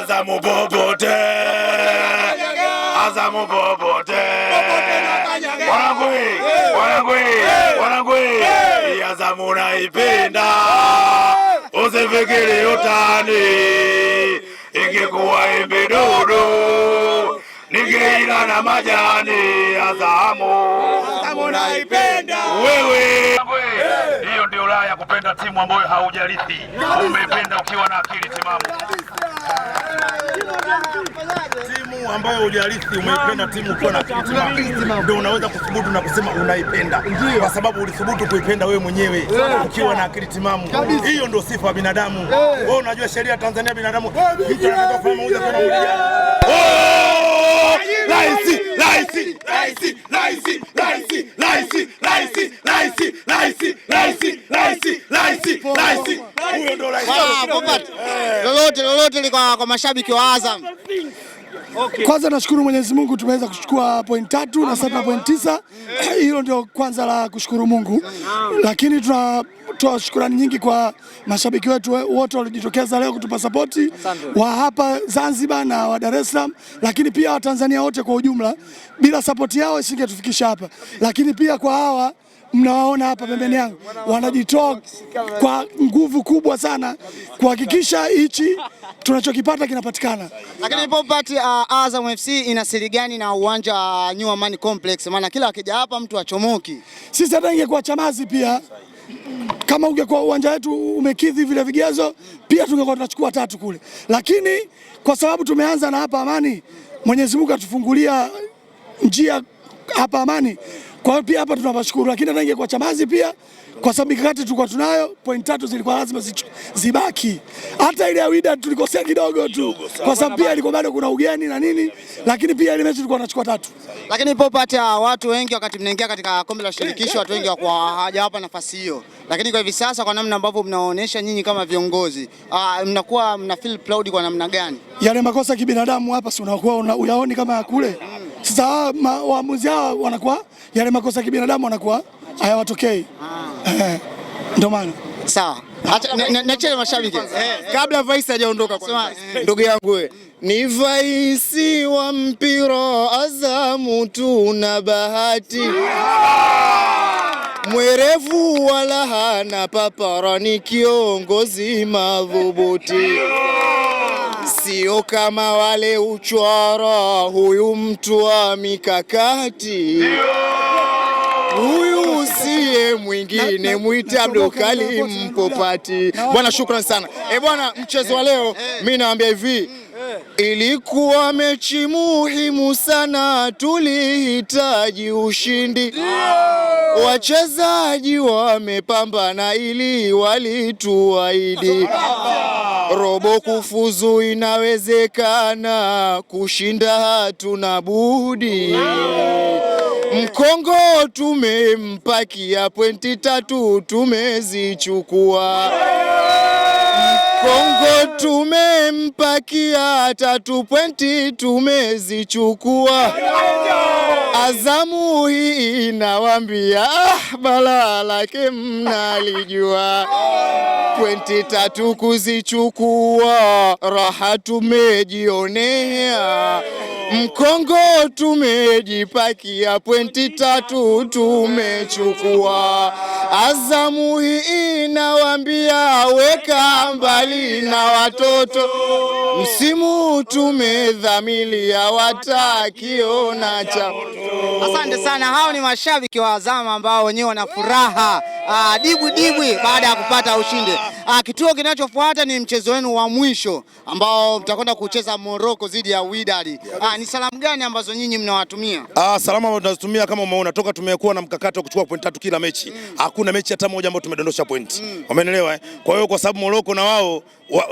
Azamu popote, Azamu popote, wanangwe, Azamu naipenda, usifikiri utani, ingekuwa embe dodo, ningeila na majani. Azamu naipenda wewe. Hiyo ndio raha ya kupenda timu ambayo haujarithi. Umependa ukiwa na akili timamu. Timu ambayo hujarithi, umeipenda timu ukiwa na akili timamu, ndio unaweza kuthubutu na kusema unaipenda, kwa sababu ulithubutu kuipenda wewe mwenyewe ukiwa na akili timamu. Hiyo ndio sifa ya binadamu. Wewe unajua sheria ya Tanzania, binadamu mtu anaweza kufanya mauzo kwa mwili. Lolote kwa mashabiki wa Azam. Kwanza nashukuru Mwenyezi Mungu tumeweza kuchukua point 3 na sasa point 9. Hilo ndio kwanza la kushukuru Mungu. Lakini tunatoa shukrani nyingi kwa mashabiki wetu wote waliojitokeza leo kutupa sapoti, wa hapa Zanzibar na wa Dar es Salaam, lakini pia wa Tanzania wote kwa ujumla. Bila sapoti yao isingetufikisha hapa. Lakini pia kwa hawa mnawaona hapa pembeni yangu, wanajitoa kwa nguvu kubwa sana kuhakikisha hichi tunachokipata kinapatikana. Lakini Popat, Azam FC ina siri gani na uwanja wa New Amani Complex? Maana kila akija hapa mtu achomoki. Sisi hata ingekuwa Chamazi pia, kama ungekuwa uwanja wetu umekidhi vile vigezo, pia tungekuwa tunachukua 3 kule. Lakini kwa sababu tumeanza na hapa Amani, Mwenyezi Mungu atufungulia njia hapa Amani. Kwa hiyo pia hapa tunawashukuru, lakini hata ingekuwa Chamazi pia, kwa sababu mikakati tulikuwa tunayo, point 3 zilikuwa lazima zibaki. Hata ile ya Wydad tulikosea kidogo tu, kwa sababu pia ilikuwa bado kuna ugeni na nini, lakini pia ile mechi tulikuwa tunachukua 3. Lakini Popat, watu wengi wakati mnaingia katika kombe la shirikisho, watu wengi hawajawapa nafasi hiyo. Lakini kwa hivi sasa, kwa namna ambavyo mnaonyesha nyinyi kama viongozi, mnakuwa mna feel proud kwa namna gani? Yale makosa kibinadamu hapa si unakuwa uyaoni kama kule. Sasa waamuzi hawa wanakuwa yale makosa kibinadamu wanakuwa hayawatokei. Ndio maana. Sawa. Acha niachie mashabiki. Kabla Vice hajaondoka kwa ndugu yangu wewe. Ni Vice wa mpira Azamu tuna bahati. Mwerevu wala hana papara, ni kiongozi madhubuti. Sio kama wale uchwara, huyu mtu wa mikakati. Huyu siye mwingine, mwite Abdulkarim Popati. Bwana, shukrani sana. Bwana, mchezo wa leo mimi naambia hivi, ilikuwa mechi muhimu sana, tulihitaji ushindi. Wachezaji wamepambana ili walituahidi. Robo kufuzu inawezekana, kushinda hatuna budi. Mkongo tumempakia pointi 3 tumezichukua. Mkongo tumempakia 3 pointi tumezichukua. Azamu hii inawaambia bala lake mnalijua. Pointi 3 kuzichukua, raha tumejionea. Mkongo tumejipakia pointi 3 tumechukua. Azamu hii inawaambia weka mbali na watoto. Msimu tumedhamilia watakiona cha. Asante sana. Hao ni mashabiki wa Azam ambao wenyewe wana furaha dibwi baada ya kupata ushindi. Kituo kinachofuata ni mchezo wenu wa mwisho ambao mtakwenda kucheza Morocco dhidi ya Wydad. Ni salamu gani ambazo nyinyi mnawatumia? Salamu ambazo tunazitumia kama umeona toka tumekuwa na mkakati wa kuchukua point 3 kila mechi. Hakuna mechi hata moja ambayo tumedondosha point. Umeelewa? Kwa hiyo kwa sababu Morocco na wao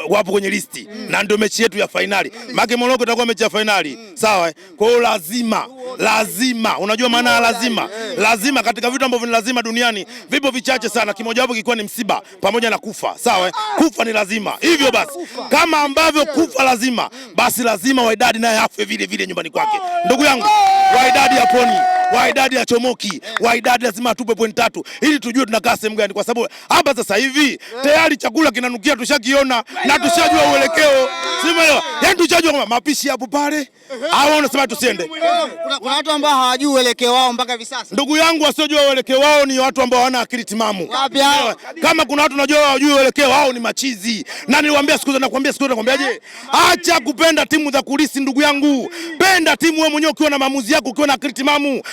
wapo kwenye listi na ndio mechi yetu ya finali. Maana Morocco itakuwa mechi ya finali. Sawa? Kwa hiyo lazima, unajua maana ya lazima? Lazima katika vitu ambavyo ni lazima duniani vipo vichache sana. Kimoja wapo kilikuwa ni msiba pamoja na kufa. Sawa? Kufa ni lazima. Hivyo basi kama ambavyo kufa lazima, basi lazima Wydad naye afe vile vile nyumbani kwake. Ndugu yangu, Wydad yaponi. Wydad achomoki. Wydad lazima atupe point 3 ili tujue tunakaa sehemu gani, kwa sababu hapa sasa hivi tayari chakula kinanukia, tushakiona na tushajua uelekeo. Simeelewa? Yaani tushajua kama mapishi hapo pale. Hao unasema tusiende. Kuna watu ambao hawajui uelekeo wao mpaka hivi sasa. Ndugu yangu, wasiojua uelekeo wao ni watu ambao hawana akili timamu. Kama kuna watu unajua hawajui uelekeo wao ni machizi. Na niliwaambia siku zote, nakwambia siku zote, nakwambiaje? Acha kupenda timu za kulisi ndugu yangu. Penda timu wewe mwenyewe ukiwa na maamuzi yako, ukiwa na akili timamu.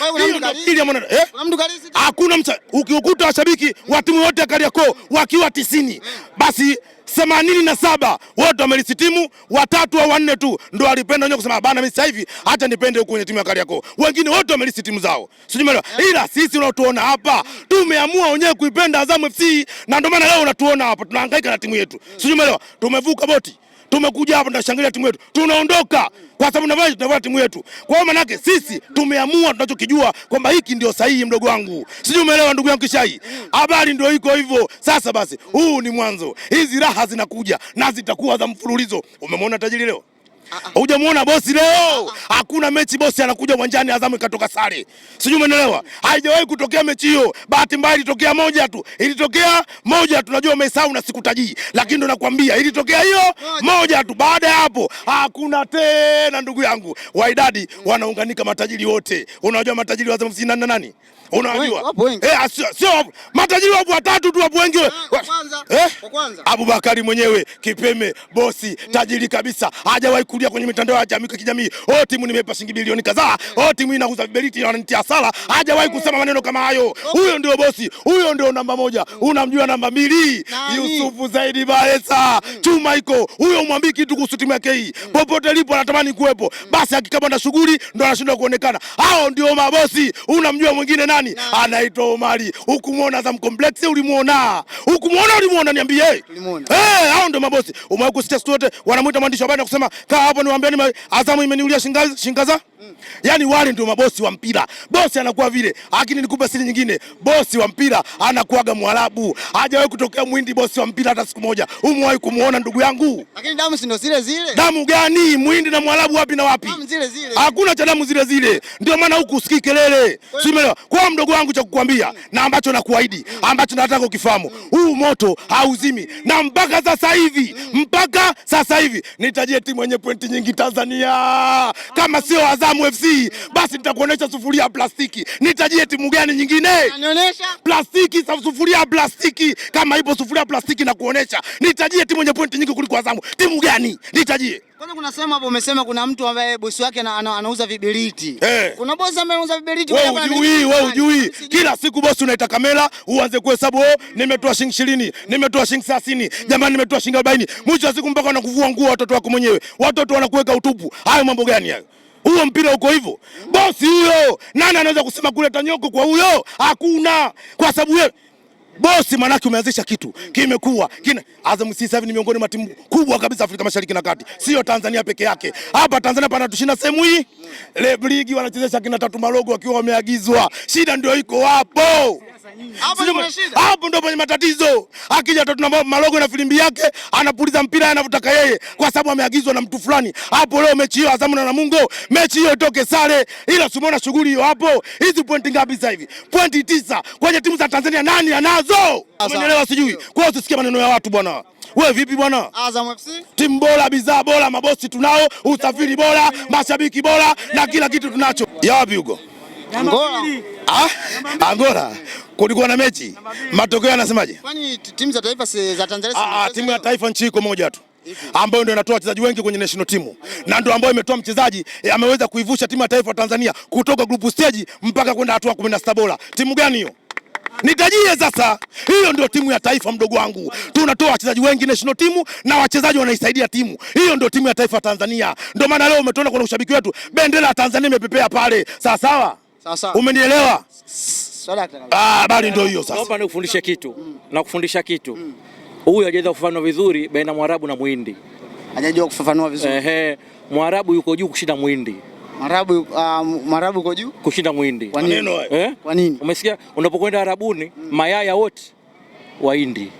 Hakuna mtu ukikuta washabiki wa timu yote ya Kariakoo wakiwa 90 basi 87 wote wamelisi timu, 3 au 4 tu ndio walipenda wenyewe kusema bana, mimi sasa hivi hata nipende huko kwenye timu ya Kariakoo. Wengine wote wamelisi timu zao. Sijui ila sisi unaotuona hapa tumeamua wenyewe kuipenda Azam FC, na ndio maana leo unatuona hapa tunahangaika na timu yetu. Sijui tumevuka boti. Tumekuja hapa tunashangilia timu yetu. Tunaondoka kwa sababu tunavaa timu yetu. Kwa hiyo manake sisi tumeamua tunachokijua kwamba hiki ndio sahihi, mdogo wangu. Sijui umeelewa ndugu yangu Kishai. Habari ndio iko hivyo. Sasa basi huu ni mwanzo. Hizi raha zinakuja na zitakuwa za mfululizo. Umemwona tajiri leo? Hujamuona bosi leo? Hakuna mechi bosi anakuja uwanjani Azam ikatoka sare. Sijui umeelewa? Haijawahi kutokea mechi hiyo. Bahati mbaya ilitokea moja tu. Ilitokea moja tu, najua umesahau na sikutaji. Lakini ndo nakwambia ilitokea hiyo moja tu. Baada ya hapo hakuna tena ndugu yangu. Wydad wanaunganika matajiri wote. Unajua matajiri wa Azam FC nani? Unajua? Sio matajiri wapo 3 tu, wapo wengi. Kwanza Abubakari mwenyewe Kipeme bosi tajiri kabisa, hajawahi kulia kwenye mitandao ya kijamii. Timu nimeipa shilingi bilioni kadhaa. Timu inauza viberiti na wananitia hasara. Hajawahi kusema maneno kama hayo. Huyo ndio bosi, huyo ndio namba 1. Unamjua namba 2? Yusufu Zaidi Baesa. Chuma iko. Huyo umwambie kitu kuhusu timu yake hii. Popote lipo anatamani kuwepo. Basi akikabanda shughuli ndo anashindwa kuonekana. Hao ndio mabosi. Unamjua mwingine nani? Anaitwa Omari. Ukumuona Azam Complex ulimuona? Ulimuona niambie. Hao ndio mabosi. Umewahi kusikia siku zote wanamuita mwandishi wa habari na kusema kaa hapo niwaambieni Azam imeniulia shingaza? Yaani wale ndio mabosi wa mpira. Bosi anakuwa vile. Lakini nikupe siri nyingine. Bosi wa mpira anakuaga Mwarabu. Hajawahi kutokea Muhindi bosi wa mpira hata siku moja. Umewahi kumuona ndugu yangu? Lakini damu si ndio zile? Damu gani? Muhindi na Mwarabu wapi na wapi? Damu zile. Hakuna cha damu zile. Ndio maana huku usikii kelele. Simeelewa. Kwa mdogo wangu cha kukuambia na ambacho nakuahidi, ambacho nataka ukifahamu. Huu moto hauzimi. Na mpaka sasa hivi nitajie timu yenye pointi nyingi Tanzania. Kama sio Azam FC basi nitakuonesha sufuria ya plastiki. Nitajie timu gani nyingine? Anaonyesha plastiki, sufuria ya plastiki. Kama ipo sufuria ya plastiki na kuonesha. Nitajie timu yenye pointi nyingi kuliko Azam. Timu gani? Nitajie. Kwanza kuna sema hapo umesema kuna mtu ambaye bosi wake anauza viberiti. Kuna bosi ambaye anauza viberiti. Wewe hujui. Kila siku bosi unaita kamera uanze kuhesabu, nimetoa shilingi 20, nimetoa shilingi 30, jamani nimetoa shilingi 40. Mwisho wa siku mpaka wanakuvua nguo watoto wako mwenyewe. Watoto wanakuweka utupu. Hayo mambo gani hayo? Huo mpira uko hivyo. Bosi huyo, nani anaweza kusema kuleta nyoko kwa huyo? Hakuna. Kwa sababu yeye bosi manake umeanzisha kitu kimekuwa Azam FC sasa hivi ni miongoni mwa timu kubwa kabisa Afrika Mashariki na Kati, sio Tanzania peke yake. Hapa Tanzania pana tushinda sehemu hii. Ligi wanachezesha kina Tatu Malogo wakiwa wameagizwa. Shida ndio iko hapo. Hapo ndio penye matatizo. Akija Tatu Malogo na filimbi yake anapuliza mpira anavyotaka yeye kwa sababu ameagizwa na mtu fulani. Hapo leo mechi hiyo Azam na Namungo, mechi hiyo itoke sare. Ila umeona shughuli hiyo hapo. Hizi pointi ngapi sasa hivi? Pointi 9. Kwenye timu za Tanzania nani anazo? Umeelewa sijui. Kwa hiyo usisikie maneno ya watu bwana. Wewe vipi bwana? Azam FC timu bora, bidhaa bora, mabosi tunao, usafiri bora, mashabiki bora na kila kitu tunacho. Yapi huko? Angola. Kulikuwa na mechi. Matokeo yanasemaje? Kwani timu za taifa za Tanzania timu ya taifa nchi iko moja tu ambayo ndio inatoa wachezaji wengi kwenye national team. Na ndio ambayo imetoa mchezaji ameweza kuivusha timu ya taifa ya Tanzania kutoka group stage mpaka kwenda hatua 16 bora. Timu gani hiyo? Nitajie sasa. Hiyo ndio timu ya taifa mdogo wangu. Tunatoa wachezaji wengi national team na wachezaji wanaisaidia timu. Hiyo ndio timu ya taifa Tanzania. Ndio maana leo umetoona kuna ushabiki wetu bendera ya Tanzania imepepea pale. Sawa? Umenielewa? Bali ndio hiyo sasa. Naomba nikufundishe kitu. Na kufundisha kitu. Huyu hajaweza kufafanua vizuri baina Mwarabu na Muhindi. Hajajua kufafanua vizuri. Mwarabu yuko juu kushinda Muhindi. Mwarabu uko juu kushinda Muhindi. Kwa nini? Kwa nini? Umesikia? Unapokwenda Arabuni, mayaya wote Wahindi.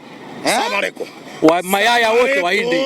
Asalamu alaykum. Mayaya wote Wahindi.